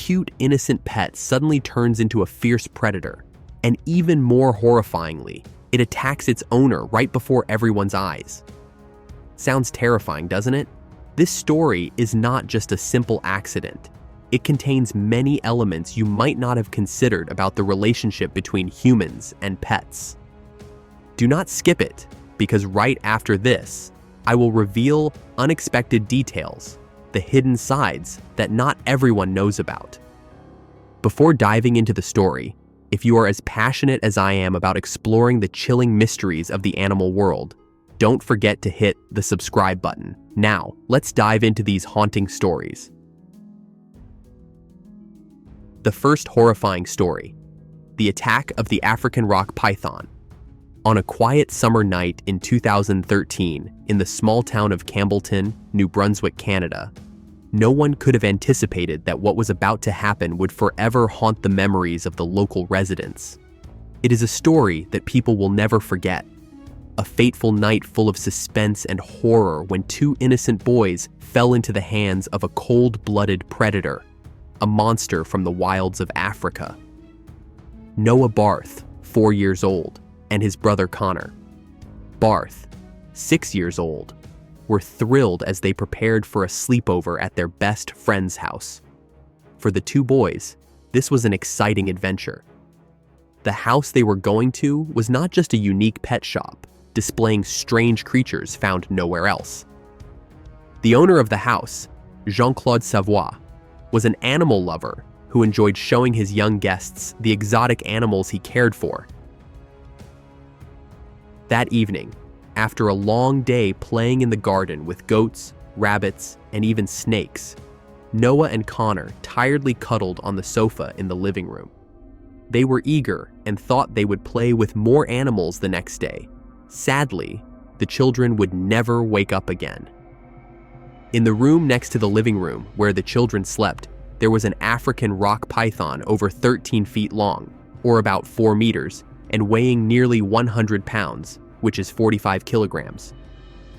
cute, innocent pet suddenly turns into a fierce predator. And even more horrifyingly, it attacks its owner right before everyone's eyes. Sounds terrifying, doesn't it? This story is not just a simple accident. It contains many elements you might not have considered about the relationship between humans and pets. Do not skip it, because right after this, I will reveal unexpected details, the hidden sides that not everyone knows about. Before diving into the story, if you are as passionate as I am about exploring the chilling mysteries of the animal world, don't forget to hit the subscribe button. Now, let's dive into these haunting stories. The first horrifying story: the attack of the African rock python. On a quiet summer night in 2013, in the small town of Campbellton, New Brunswick, Canada, no one could have anticipated that what was about to happen would forever haunt the memories of the local residents. It is a story that people will never forget. A fateful night full of suspense and horror when two innocent boys fell into the hands of a cold-blooded predator, a monster from the wilds of Africa. Noah Barth, 4 years old, and his brother Connor, Barth, 6 years old, were thrilled as they prepared for a sleepover at their best friend's house. For the two boys, this was an exciting adventure. The house they were going to was not just a unique pet shop, displaying strange creatures found nowhere else. The owner of the house, Jean-Claude Savoie, was an animal lover who enjoyed showing his young guests the exotic animals he cared for. That evening, after a long day playing in the garden with goats, rabbits, and even snakes, Noah and Connor tiredly cuddled on the sofa in the living room. They were eager and thought they would play with more animals the next day. Sadly, the children would never wake up again. In the room next to the living room where the children slept, there was an African rock python over 13 feet long, or about 4 meters, and weighing nearly 100 pounds, which is 45 kilograms.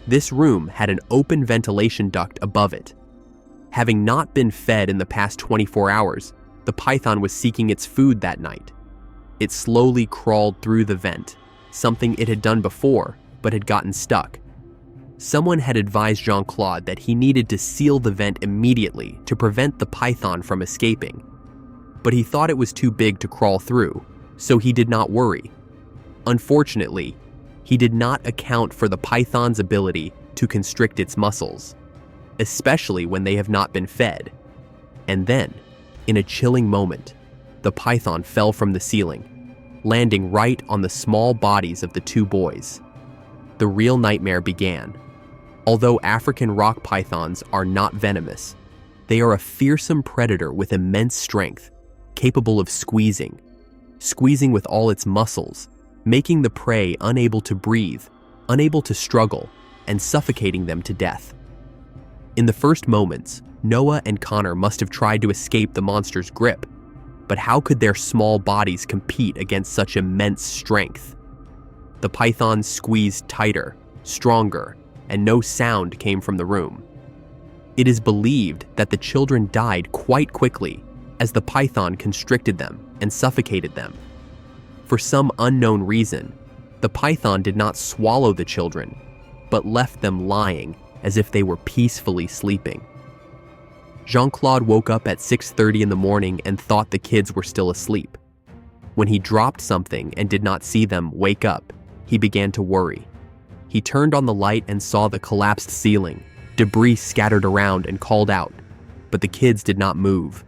This room had an open ventilation duct above it. Having not been fed in the past 24 hours, the python was seeking its food that night. It slowly crawled through the vent, something it had done before, but had gotten stuck. Someone had advised Jean-Claude that he needed to seal the vent immediately to prevent the python from escaping. But he thought it was too big to crawl through, so he did not worry. Unfortunately, he did not account for the python's ability to constrict its muscles, especially when they have not been fed. And then, in a chilling moment, the python fell from the ceiling, landing right on the small bodies of the two boys. The real nightmare began. Although African rock pythons are not venomous, they are a fearsome predator with immense strength, capable of squeezing with all its muscles, making the prey unable to breathe, unable to struggle, and suffocating them to death. In the first moments, Noah and Connor must have tried to escape the monster's grip, but how could their small bodies compete against such immense strength? The python squeezed tighter, stronger, and no sound came from the room. It is believed that the children died quite quickly as the python constricted them and suffocated them. For some unknown reason, the python did not swallow the children, but left them lying as if they were peacefully sleeping. Jean-Claude woke up at 6:30 in the morning and thought the kids were still asleep. When he dropped something and did not see them wake up, he began to worry. He turned on the light and saw the collapsed ceiling, debris scattered around, and called out, but the kids did not move.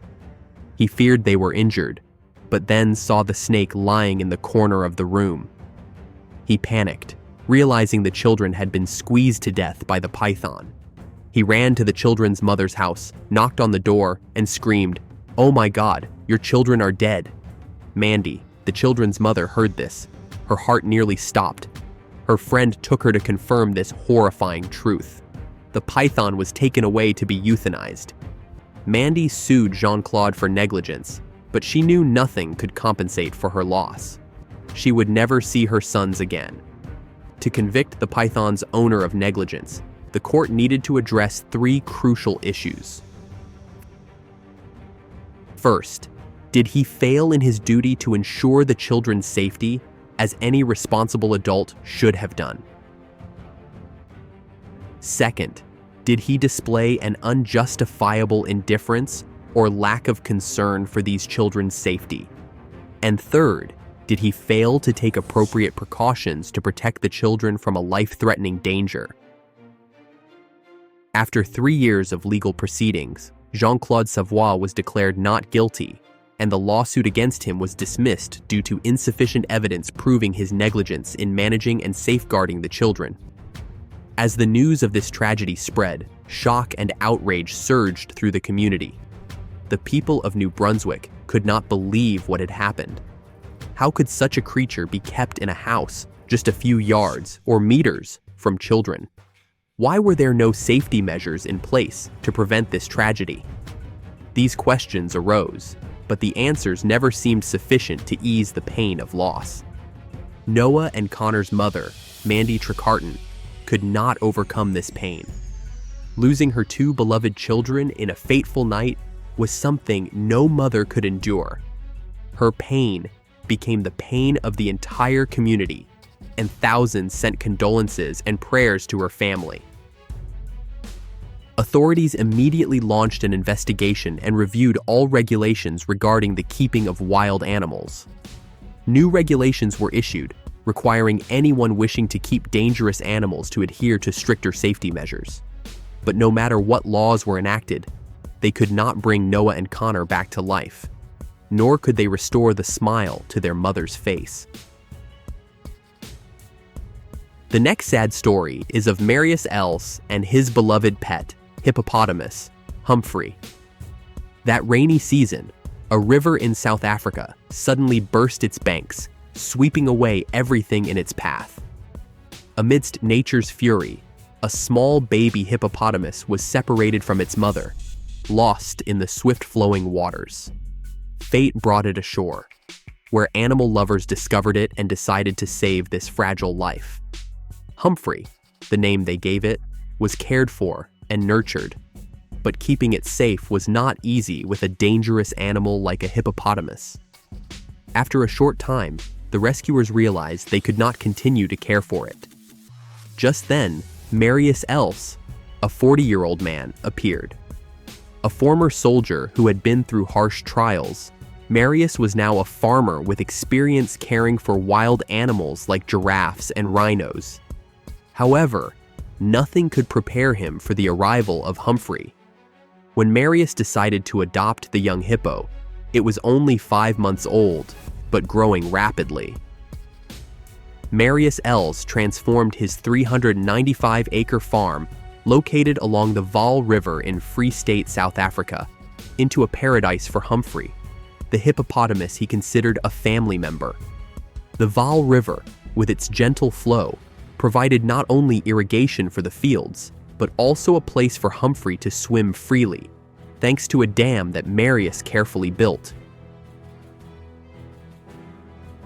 He feared they were injured, but then saw the snake lying in the corner of the room. He panicked, realizing the children had been squeezed to death by the python. He ran to the children's mother's house, knocked on the door, and screamed, "Oh my God, your children are dead." Mandy, the children's mother, heard this. Her heart nearly stopped. Her friend took her to confirm this horrifying truth. The python was taken away to be euthanized. Mandy sued Jean-Claude for negligence, but she knew nothing could compensate for her loss. She would never see her sons again. To convict the python's owner of negligence, the court needed to address 3 crucial issues. First, did he fail in his duty to ensure the children's safety, as any responsible adult should have done? Second, did he display an unjustifiable indifference or lack of concern for these children's safety? And third, did he fail to take appropriate precautions to protect the children from a life-threatening danger? After 3 years of legal proceedings, Jean-Claude Savoie was declared not guilty, and the lawsuit against him was dismissed due to insufficient evidence proving his negligence in managing and safeguarding the children. As the news of this tragedy spread, shock and outrage surged through the community. The people of New Brunswick could not believe what had happened. How could such a creature be kept in a house just a few yards or meters from children? Why were there no safety measures in place to prevent this tragedy? These questions arose, but the answers never seemed sufficient to ease the pain of loss. Noah and Connor's mother, Mandy Trecartin, could not overcome this pain. Losing her 2 beloved children in a fateful night was something no mother could endure. Her pain became the pain of the entire community, and thousands sent condolences and prayers to her family. Authorities immediately launched an investigation and reviewed all regulations regarding the keeping of wild animals. New regulations were issued, requiring anyone wishing to keep dangerous animals to adhere to stricter safety measures. But no matter what laws were enacted, they could not bring Noah and Connor back to life, nor could they restore the smile to their mother's face. The next sad story is of Marius Els and his beloved pet, hippopotamus, Humphrey. That rainy season, a river in South Africa suddenly burst its banks, sweeping away everything in its path. Amidst nature's fury, a small baby hippopotamus was separated from its mother, lost in the swift-flowing waters. Fate brought it ashore, where animal lovers discovered it and decided to save this fragile life. Humphrey, the name they gave it, was cared for and nurtured, but keeping it safe was not easy with a dangerous animal like a hippopotamus. After a short time, the rescuers realized they could not continue to care for it. Just then, Marius Els, a 40-year-old man, appeared. A former soldier who had been through harsh trials, Marius was now a farmer with experience caring for wild animals like giraffes and rhinos. However, nothing could prepare him for the arrival of Humphrey. When Marius decided to adopt the young hippo, it was only 5 months old, but growing rapidly. Marius Els transformed his 395-acre farm, located along the Vaal River in Free State, South Africa, into a paradise for Humphrey, the hippopotamus he considered a family member. The Vaal River, with its gentle flow, provided not only irrigation for the fields, but also a place for Humphrey to swim freely, thanks to a dam that Marius carefully built.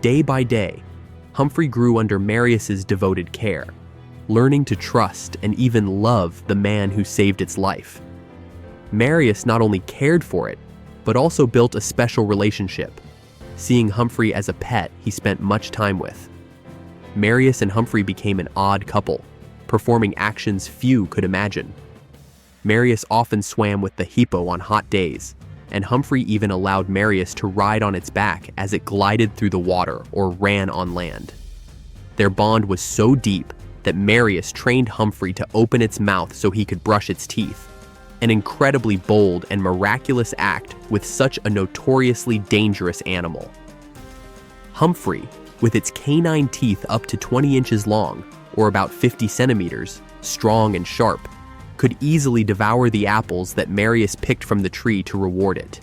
Day by day, Humphrey grew under Marius's devoted care, learning to trust and even love the man who saved its life. Marius not only cared for it, but also built a special relationship, seeing Humphrey as a pet he spent much time with. Marius and Humphrey became an odd couple, performing actions few could imagine. Marius often swam with the hippo on hot days, and Humphrey even allowed Marius to ride on its back as it glided through the water or ran on land. Their bond was so deep that Marius trained Humphrey to open its mouth so he could brush its teeth, an incredibly bold and miraculous act with such a notoriously dangerous animal. Humphrey, with its canine teeth up to 20 inches long, or about 50 centimeters, strong and sharp, could easily devour the apples that Marius picked from the tree to reward it.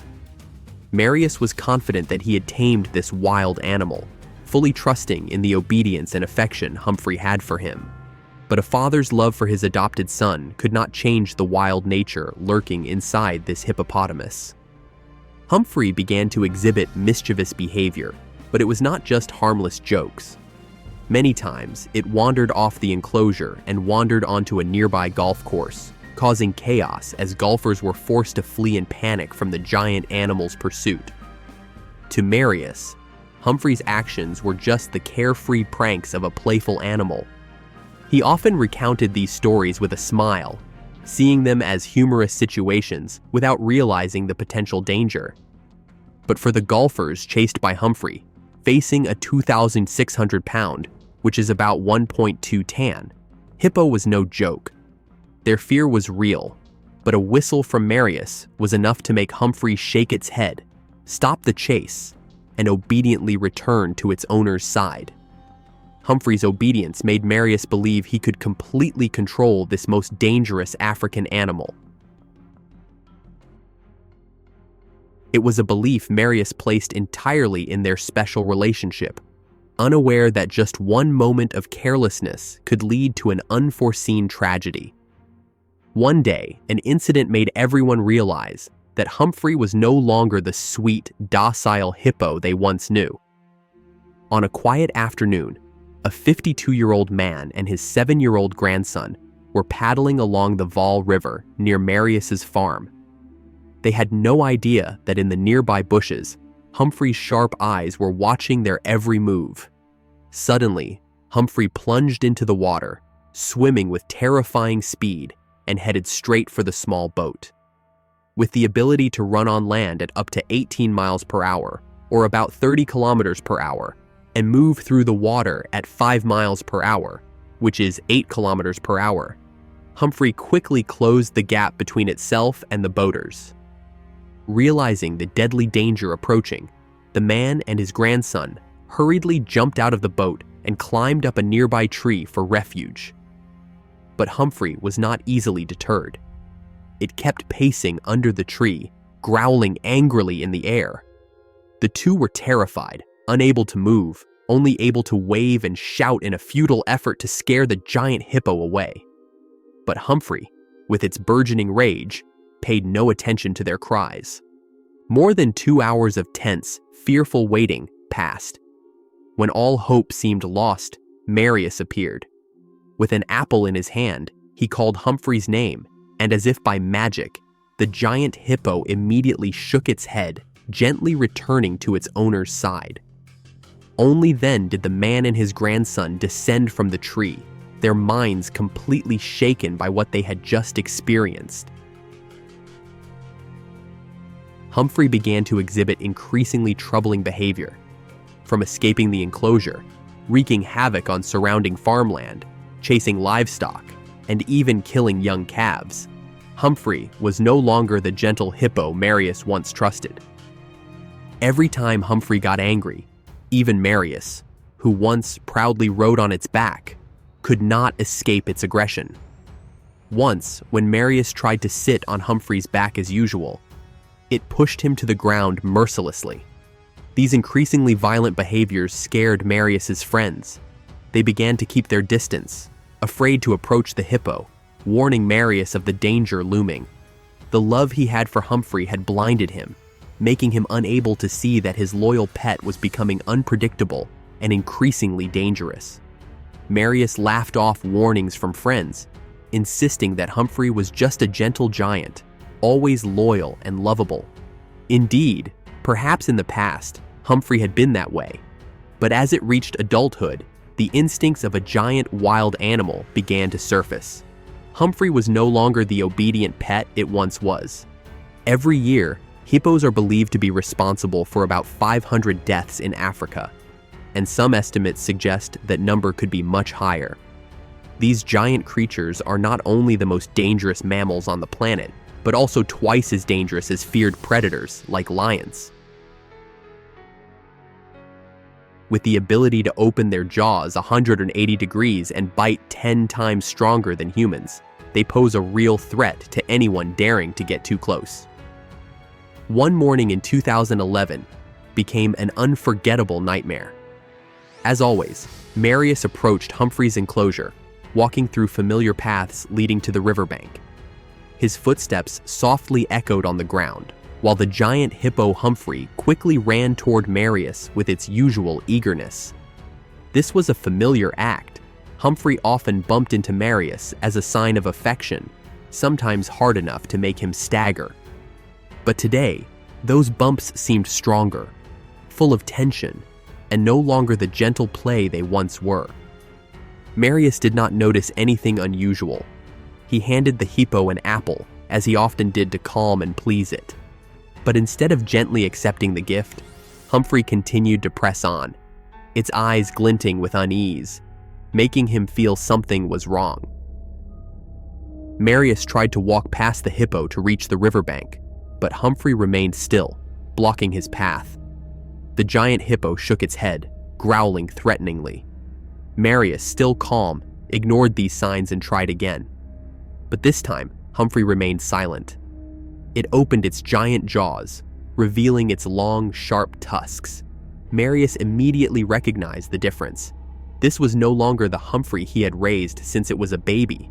Marius was confident that he had tamed this wild animal, fully trusting in the obedience and affection Humphrey had for him. But a father's love for his adopted son could not change the wild nature lurking inside this hippopotamus. Humphrey began to exhibit mischievous behavior, but it was not just harmless jokes. Many times, it wandered off the enclosure and wandered onto a nearby golf course, causing chaos as golfers were forced to flee in panic from the giant animal's pursuit. To Marius, Humphrey's actions were just the carefree pranks of a playful animal. He often recounted these stories with a smile, seeing them as humorous situations without realizing the potential danger. But for the golfers chased by Humphrey, facing a 2,600-pound, which is about 1.2 tan, hippo was no joke. Their fear was real, but a whistle from Marius was enough to make Humphrey shake its head, stop the chase, and obediently return to its owner's side. Humphrey's obedience made Marius believe he could completely control this most dangerous African animal. It was a belief Marius placed entirely in their special relationship, unaware that just one moment of carelessness could lead to an unforeseen tragedy. One day, an incident made everyone realize that Humphrey was no longer the sweet, docile hippo they once knew. On a quiet afternoon, a 52-year-old man and his 7-year-old grandson were paddling along the Vaal River near Marius's farm. They had no idea that in the nearby bushes, Humphrey's sharp eyes were watching their every move. Suddenly, Humphrey plunged into the water, swimming with terrifying speed, and headed straight for the small boat. With the ability to run on land at up to 18 miles per hour, or about 30 kilometers per hour, and move through the water at 5 miles per hour, which is 8 kilometers per hour, Humphrey quickly closed the gap between itself and the boaters. Realizing the deadly danger approaching, the man and his grandson hurriedly jumped out of the boat and climbed up a nearby tree for refuge. But Humphrey was not easily deterred. It kept pacing under the tree, growling angrily in the air. The two were terrified, unable to move, only able to wave and shout in a futile effort to scare the giant hippo away. But Humphrey, with its burgeoning rage, paid no attention to their cries. More than 2 hours of tense, fearful waiting passed. When all hope seemed lost, Marius appeared. With an apple in his hand, he called Humphrey's name, and as if by magic, the giant hippo immediately shook its head, gently returning to its owner's side. Only then did the man and his grandson descend from the tree, their minds completely shaken by what they had just experienced. Humphrey began to exhibit increasingly troubling behavior, from escaping the enclosure, wreaking havoc on surrounding farmland, chasing livestock, and even killing young calves. Humphrey was no longer the gentle hippo Marius once trusted. Every time Humphrey got angry, even Marius, who once proudly rode on its back, could not escape its aggression. Once, when Marius tried to sit on Humphrey's back as usual, it pushed him to the ground mercilessly. These increasingly violent behaviors scared Marius's friends. They began to keep their distance, afraid to approach the hippo, warning Marius of the danger looming. The love he had for Humphrey had blinded him, making him unable to see that his loyal pet was becoming unpredictable and increasingly dangerous. Marius laughed off warnings from friends, insisting that Humphrey was just a gentle giant, always loyal and lovable. Indeed, perhaps in the past, Humphrey had been that way, but as it reached adulthood, the instincts of a giant wild animal began to surface. Humphrey was no longer the obedient pet it once was. Every year, hippos are believed to be responsible for about 500 deaths in Africa, and some estimates suggest that number could be much higher. These giant creatures are not only the most dangerous mammals on the planet, but also twice as dangerous as feared predators like lions. With the ability to open their jaws 180 degrees and bite 10 times stronger than humans, they pose a real threat to anyone daring to get too close. One morning in 2011 became an unforgettable nightmare. As always, Marius approached Humphrey's enclosure, walking through familiar paths leading to the riverbank. His footsteps softly echoed on the ground, while the giant hippo Humphrey quickly ran toward Marius with its usual eagerness. This was a familiar act. Humphrey often bumped into Marius as a sign of affection, sometimes hard enough to make him stagger. But today, those bumps seemed stronger, full of tension, and no longer the gentle play they once were. Marius did not notice anything unusual. He handed the hippo an apple, as he often did to calm and please it. But instead of gently accepting the gift, Humphrey continued to press on, its eyes glinting with unease, making him feel something was wrong. Marius tried to walk past the hippo to reach the riverbank, but Humphrey remained still, blocking his path. The giant hippo shook its head, growling threateningly. Marius, still calm, ignored these signs and tried again. But this time, Humphrey remained silent. It opened its giant jaws, revealing its long, sharp tusks. Marius immediately recognized the difference. This was no longer the Humphrey he had raised since it was a baby.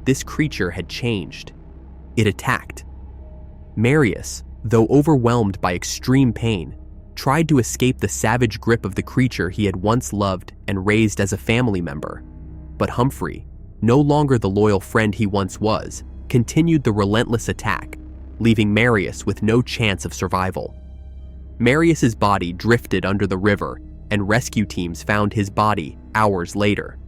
This creature had changed. It attacked. Marius, though overwhelmed by extreme pain, tried to escape the savage grip of the creature he had once loved and raised as a family member. But Humphrey, no longer the loyal friend he once was, continued the relentless attack, leaving Marius with no chance of survival. Marius's body drifted under the river, and rescue teams found his body hours later.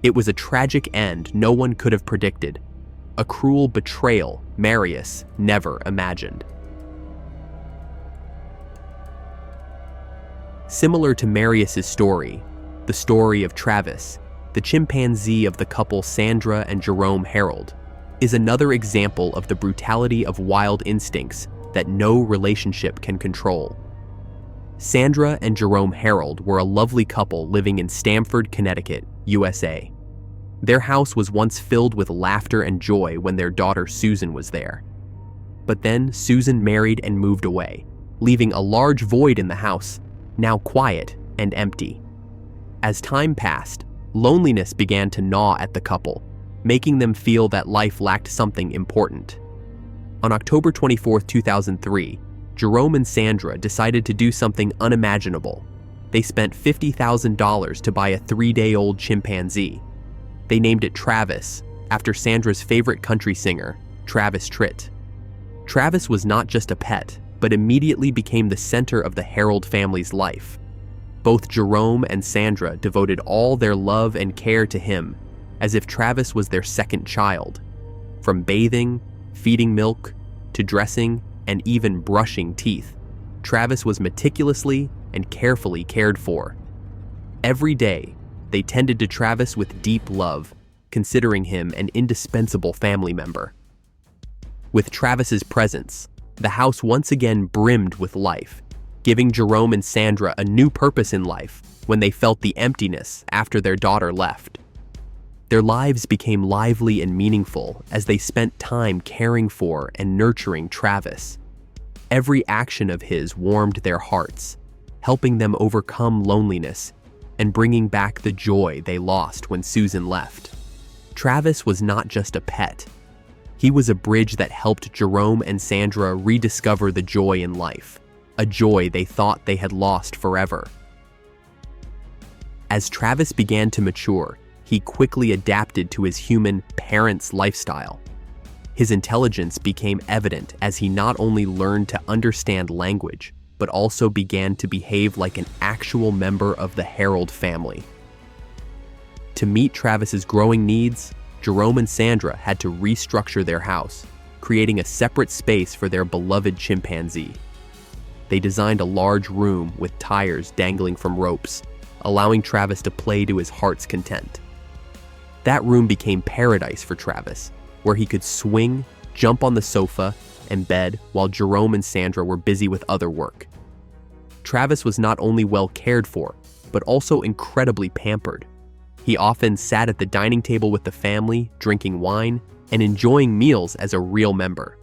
It was a tragic end no one could have predicted, a cruel betrayal Marius never imagined. Similar to Marius's story, the story of Travis, the chimpanzee of the couple Sandra and Jerome Harold, is another example of the brutality of wild instincts that no relationship can control. Sandra and Jerome Harold were a lovely couple living in Stamford, Connecticut, USA. Their house was once filled with laughter and joy when their daughter Susan was there. But then Susan married and moved away, leaving a large void in the house, now quiet and empty. As time passed, loneliness began to gnaw at the couple, making them feel that life lacked something important. On October 24, 2003, Jerome and Sandra decided to do something unimaginable. They spent $50,000 to buy a 3-day-old chimpanzee. They named it Travis, after Sandra's favorite country singer, Travis Tritt. Travis was not just a pet, but immediately became the center of the Harold family's life. Both Jerome and Sandra devoted all their love and care to him, as if Travis was their second child. From bathing, feeding milk, to dressing, and even brushing teeth, Travis was meticulously and carefully cared for. Every day, they tended to Travis with deep love, considering him an indispensable family member. With Travis's presence, the house once again brimmed with life, giving Jerome and Sandra a new purpose in life when they felt the emptiness after their daughter left. Their lives became lively and meaningful as they spent time caring for and nurturing Travis. Every action of his warmed their hearts, helping them overcome loneliness and bringing back the joy they lost when Susan left. Travis was not just a pet. He was a bridge that helped Jerome and Sandra rediscover the joy in life, a joy they thought they had lost forever. As Travis began to mature, he quickly adapted to his human parents' lifestyle. His intelligence became evident as he not only learned to understand language, but also began to behave like an actual member of the Harold family. To meet Travis's growing needs, Jerome and Sandra had to restructure their house, creating a separate space for their beloved chimpanzee. They designed a large room with tires dangling from ropes, allowing Travis to play to his heart's content. That room became paradise for Travis, where he could swing, jump on the sofa, and bed while Jerome and Sandra were busy with other work. Travis was not only well cared for, but also incredibly pampered. He often sat at the dining table with the family, drinking wine, and enjoying meals as a real member.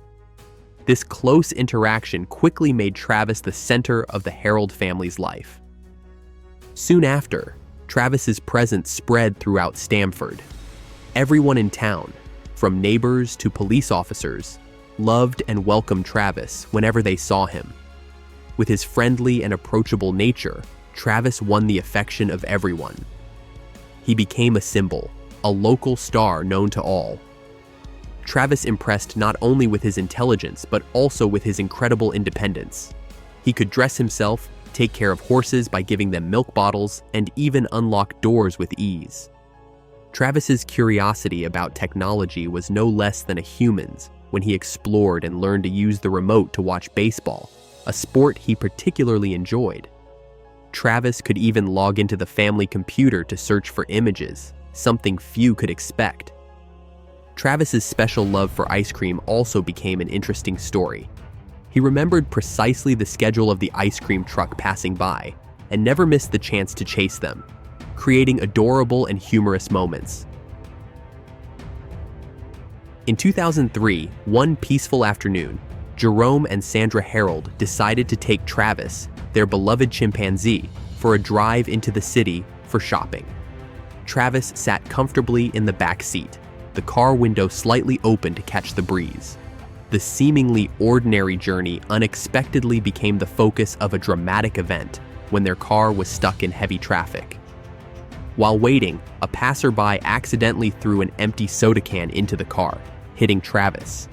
This close interaction quickly made Travis the center of the Harold family's life. Soon after, Travis's presence spread throughout Stamford. Everyone in town, from neighbors to police officers, loved and welcomed Travis whenever they saw him. With his friendly and approachable nature, Travis won the affection of everyone. He became a symbol, a local star known to all. Travis impressed not only with his intelligence, but also with his incredible independence. He could dress himself, take care of horses by giving them milk bottles, and even unlock doors with ease. Travis's curiosity about technology was no less than a human's when he explored and learned to use the remote to watch baseball, a sport he particularly enjoyed. Travis could even log into the family computer to search for images, something few could expect. Travis's special love for ice cream also became an interesting story. He remembered precisely the schedule of the ice cream truck passing by and never missed the chance to chase them, creating adorable and humorous moments. In 2003, one peaceful afternoon, Jerome and Sandra Harold decided to take Travis, their beloved chimpanzee, for a drive into the city for shopping. Travis sat comfortably in the back seat, the car window slightly open to catch the breeze. The seemingly ordinary journey unexpectedly became the focus of a dramatic event when their car was stuck in heavy traffic. While waiting, a passerby accidentally threw an empty soda can into the car, hitting Travis.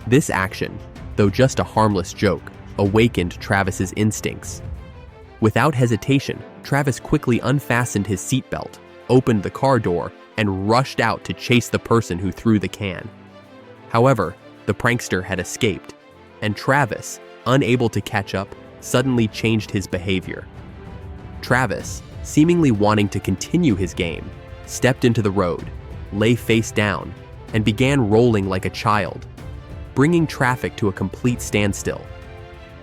This action, though just a harmless joke, awakened Travis's instincts. Without hesitation, Travis quickly unfastened his seatbelt, opened the car door, and rushed out to chase the person who threw the can. However, the prankster had escaped, and Travis, unable to catch up, suddenly changed his behavior. Travis, seemingly wanting to continue his game, stepped into the road, lay face down, and began rolling like a child, bringing traffic to a complete standstill.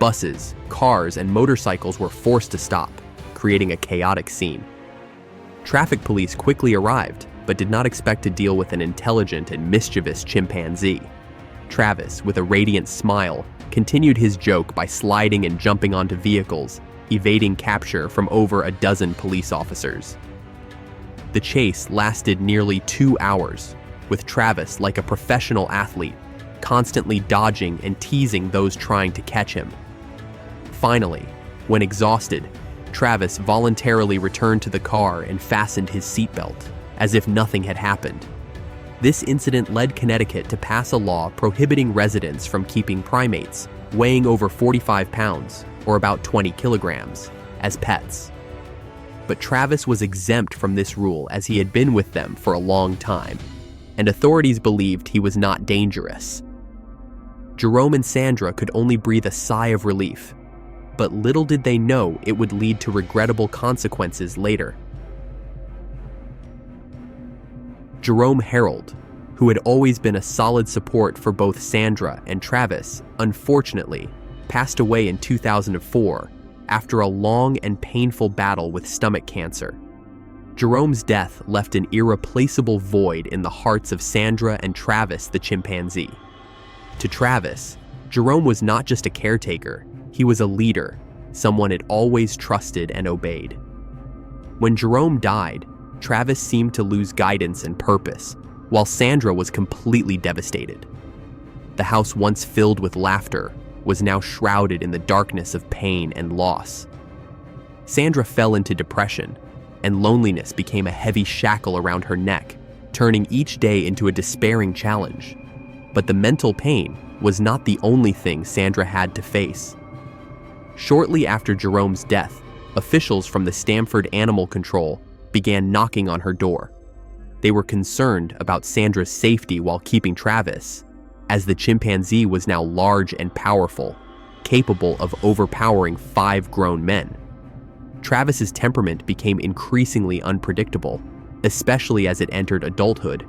Buses, cars, and motorcycles were forced to stop, creating a chaotic scene. Traffic police quickly arrived, but did not expect to deal with an intelligent and mischievous chimpanzee. Travis, with a radiant smile, continued his joke by sliding and jumping onto vehicles, evading capture from over a dozen police officers. The chase lasted nearly 2 hours, with Travis like a professional athlete, constantly dodging and teasing those trying to catch him. Finally, when exhausted, Travis voluntarily returned to the car and fastened his seatbelt, as if nothing had happened. This incident led Connecticut to pass a law prohibiting residents from keeping primates weighing over 45 pounds, or about 20 kilograms, as pets. But Travis was exempt from this rule as he had been with them for a long time, and authorities believed he was not dangerous. Jerome and Sandra could only breathe a sigh of relief, but little did they know it would lead to regrettable consequences later. Jerome Harold, who had always been a solid support for both Sandra and Travis, unfortunately, passed away in 2004 after a long and painful battle with stomach cancer. Jerome's death left an irreplaceable void in the hearts of Sandra and Travis the chimpanzee. To Travis, Jerome was not just a caretaker, he was a leader, someone it always trusted and obeyed. When Jerome died, Travis seemed to lose guidance and purpose, while Sandra was completely devastated. The house once filled with laughter was now shrouded in the darkness of pain and loss. Sandra fell into depression, and loneliness became a heavy shackle around her neck, turning each day into a despairing challenge. But the mental pain was not the only thing Sandra had to face. Shortly after Jerome's death, officials from the Stanford Animal Control began knocking on her door. They were concerned about Sandra's safety while keeping Travis, as the chimpanzee was now large and powerful, capable of overpowering 5 grown men. Travis's temperament became increasingly unpredictable, especially as it entered adulthood,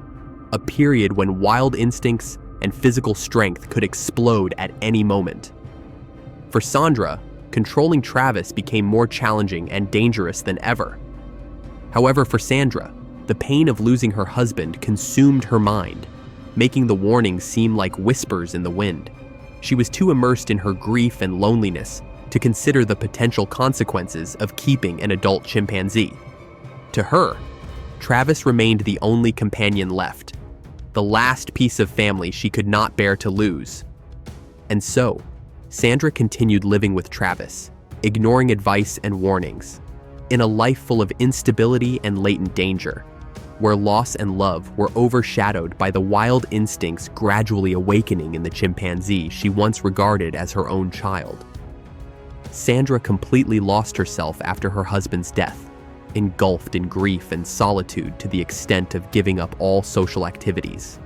a period when wild instincts and physical strength could explode at any moment. For Sandra, controlling Travis became more challenging and dangerous than ever. However, for Sandra, the pain of losing her husband consumed her mind, making the warnings seem like whispers in the wind. She was too immersed in her grief and loneliness to consider the potential consequences of keeping an adult chimpanzee. To her, Travis remained the only companion left, the last piece of family she could not bear to lose. And so, Sandra continued living with Travis, ignoring advice and warnings, in a life full of instability and latent danger. where loss and love were overshadowed by the wild instincts gradually awakening in the chimpanzee she once regarded as her own child. Sandra completely lost herself after her husband's death, engulfed in grief and solitude to the extent of giving up all social activities.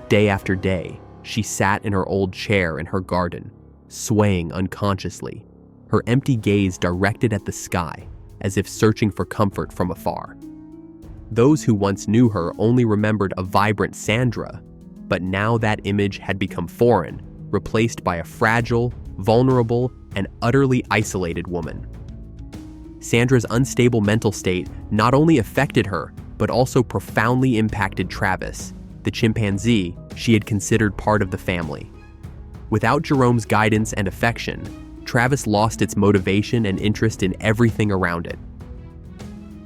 Day after day, she sat in her old chair in her garden, swaying unconsciously, her empty gaze directed at the sky, as if searching for comfort from afar. Those who once knew her only remembered a vibrant Sandra, but now that image had become foreign, replaced by a fragile, vulnerable, and utterly isolated woman. Sandra's unstable mental state not only affected her, but also profoundly impacted Travis, the chimpanzee she had considered part of the family. Without Jerome's guidance and affection, Travis lost its motivation and interest in everything around it.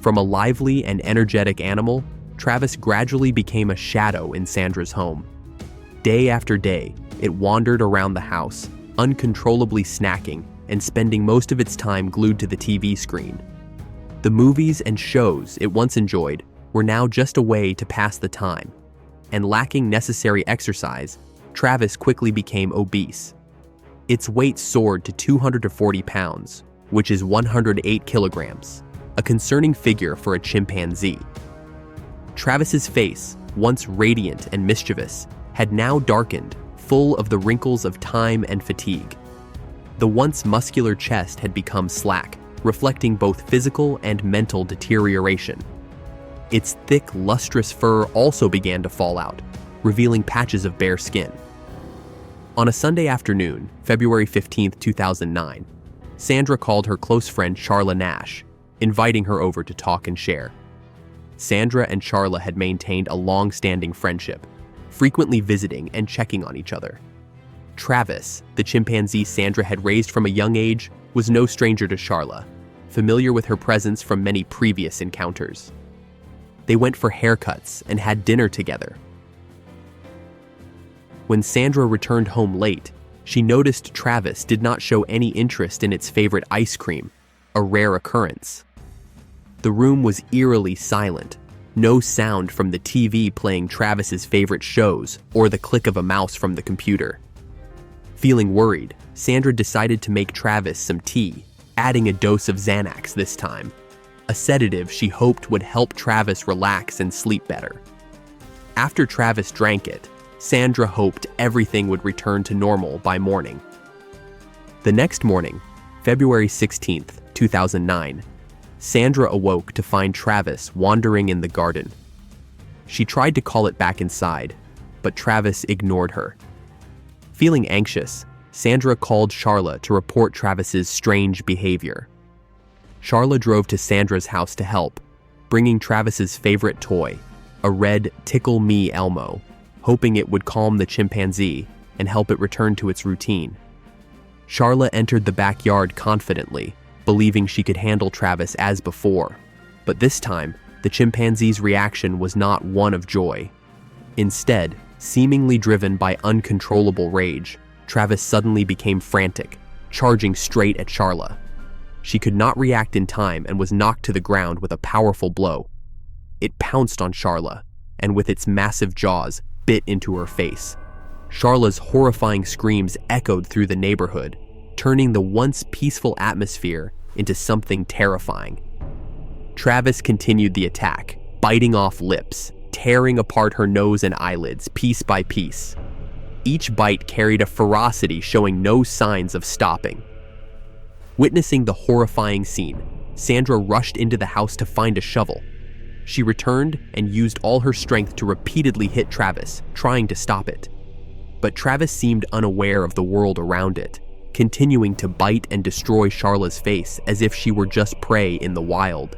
From a lively and energetic animal, Travis gradually became a shadow in Sandra's home. Day after day, it wandered around the house, uncontrollably snacking and spending most of its time glued to the TV screen. The movies and shows it once enjoyed were now just a way to pass the time, and lacking necessary exercise, Travis quickly became obese. Its weight soared to 240 pounds, which is 108 kilograms, a concerning figure for a chimpanzee. Travis's face, once radiant and mischievous, had now darkened, full of the wrinkles of time and fatigue. The once muscular chest had become slack, reflecting both physical and mental deterioration. Its thick, lustrous fur also began to fall out, revealing patches of bare skin. On a Sunday afternoon, February 15, 2009, Sandra called her close friend Charla Nash, inviting her over to talk and share. Sandra and Charla had maintained a long-standing friendship, frequently visiting and checking on each other. Travis, the chimpanzee Sandra had raised from a young age, was no stranger to Charla, familiar with her presence from many previous encounters. They went for haircuts and had dinner together. When Sandra returned home late, she noticed Travis did not show any interest in its favorite ice cream, a rare occurrence. The room was eerily silent, no sound from the TV playing Travis's favorite shows or the click of a mouse from the computer. Feeling worried, Sandra decided to make Travis some tea, adding a dose of Xanax this time, a sedative she hoped would help Travis relax and sleep better. After Travis drank it, Sandra hoped everything would return to normal by morning. The next morning, February 16, 2009, Sandra awoke to find Travis wandering in the garden. She tried to call it back inside, but Travis ignored her. Feeling anxious, Sandra called Charla to report Travis's strange behavior. Charla drove to Sandra's house to help, bringing Travis's favorite toy, a red Tickle Me Elmo, hoping it would calm the chimpanzee and help it return to its routine. Charla entered the backyard confidently, believing she could handle Travis as before, but this time, the chimpanzee's reaction was not one of joy. Instead, seemingly driven by uncontrollable rage, Travis suddenly became frantic, charging straight at Charla. She could not react in time and was knocked to the ground with a powerful blow. It pounced on Charla, and with its massive jaws, bit into her face. Charla's horrifying screams echoed through the neighborhood, turning the once peaceful atmosphere into something terrifying. Travis continued the attack, biting off lips, tearing apart her nose and eyelids piece by piece. Each bite carried a ferocity showing no signs of stopping. Witnessing the horrifying scene, Sandra rushed into the house to find a shovel. She returned and used all her strength to repeatedly hit Travis, trying to stop it. But Travis seemed unaware of the world around it, continuing to bite and destroy Charla's face as if she were just prey in the wild.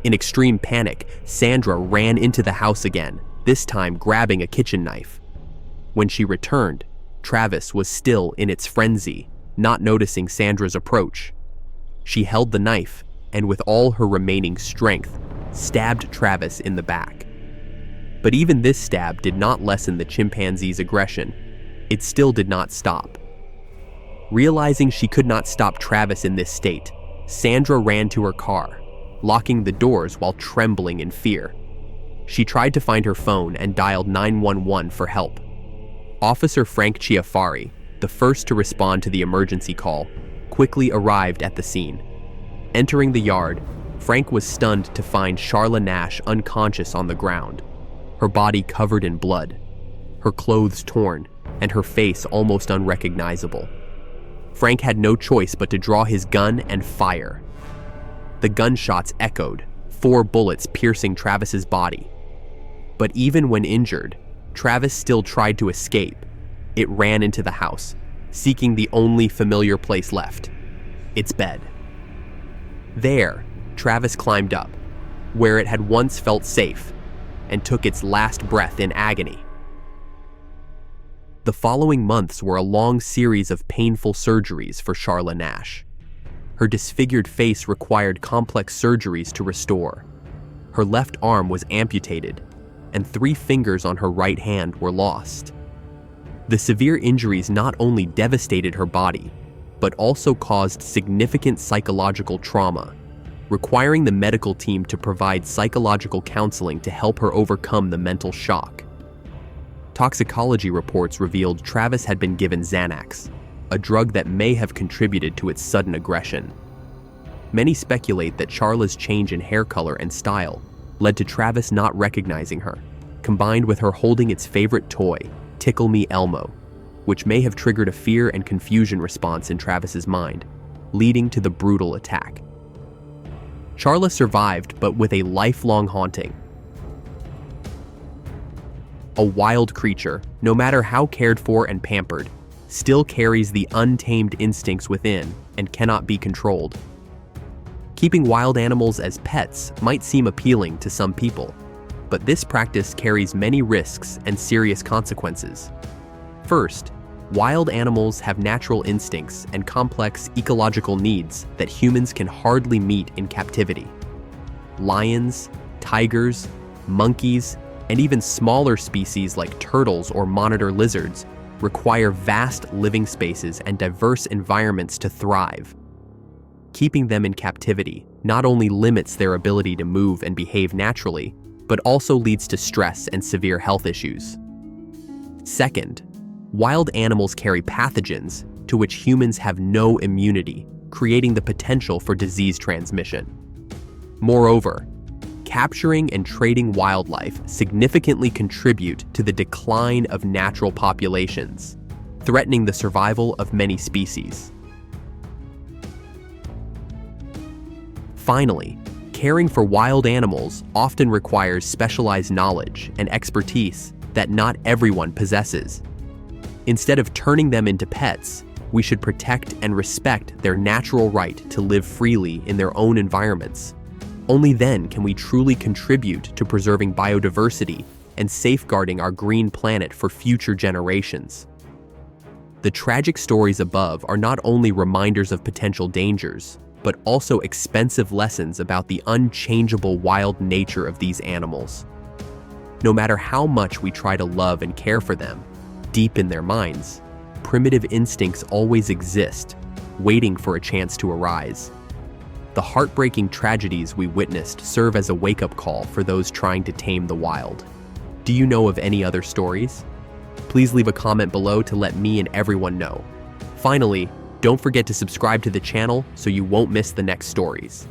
In extreme panic, Sandra ran into the house again, this time grabbing a kitchen knife. When she returned, Travis was still in its frenzy, not noticing Sandra's approach. She held the knife and, with all her remaining strength, stabbed Travis in the back. But even this stab did not lessen the chimpanzee's aggression. It still did not stop. Realizing she could not stop Travis in this state, Sandra ran to her car. locking the doors while trembling in fear. She tried to find her phone and dialed 911 for help. Officer Frank Chiafari, the first to respond to the emergency call, quickly arrived at the scene. Entering the yard, Frank was stunned to find Sharla Nash unconscious on the ground, her body covered in blood, her clothes torn, and her face almost unrecognizable. Frank had no choice but to draw his gun and fire. The gunshots echoed, 4 bullets piercing Travis's body. But even when injured, Travis still tried to escape. It ran into the house, seeking the only familiar place left, its bed. There, Travis climbed up, where it had once felt safe, and took its last breath in agony. The following months were a long series of painful surgeries for Sharla Nash. Her disfigured face required complex surgeries to restore. Her left arm was amputated, and 3 fingers on her right hand were lost. The severe injuries not only devastated her body, but also caused significant psychological trauma, requiring the medical team to provide psychological counseling to help her overcome the mental shock. Toxicology reports revealed Travis had been given Xanax, a drug that may have contributed to its sudden aggression. Many speculate that Sharla's change in hair color and style led to Travis not recognizing her, combined with her holding its favorite toy, Tickle Me Elmo, which may have triggered a fear and confusion response in Travis's mind, leading to the brutal attack. Sharla survived, but with a lifelong haunting. A wild creature, no matter how cared for and pampered, still carries the untamed instincts within and cannot be controlled. Keeping wild animals as pets might seem appealing to some people, but this practice carries many risks and serious consequences. First, wild animals have natural instincts and complex ecological needs that humans can hardly meet in captivity. Lions, tigers, monkeys, and even smaller species like turtles or monitor lizards require vast living spaces and diverse environments to thrive. Keeping them in captivity not only limits their ability to move and behave naturally, but also leads to stress and severe health issues. Second, wild animals carry pathogens to which humans have no immunity, creating the potential for disease transmission. Moreover, capturing and trading wildlife significantly contribute to the decline of natural populations, threatening the survival of many species. Finally, caring for wild animals often requires specialized knowledge and expertise that not everyone possesses. Instead of turning them into pets, we should protect and respect their natural right to live freely in their own environments. Only then can we truly contribute to preserving biodiversity and safeguarding our green planet for future generations. The tragic stories above are not only reminders of potential dangers, but also expensive lessons about the unchangeable wild nature of these animals. No matter how much we try to love and care for them, deep in their minds, primitive instincts always exist, waiting for a chance to arise. The heartbreaking tragedies we witnessed serve as a wake-up call for those trying to tame the wild. Do you know of any other stories? Please leave a comment below to let me and everyone know. Finally, don't forget to subscribe to the channel so you won't miss the next stories.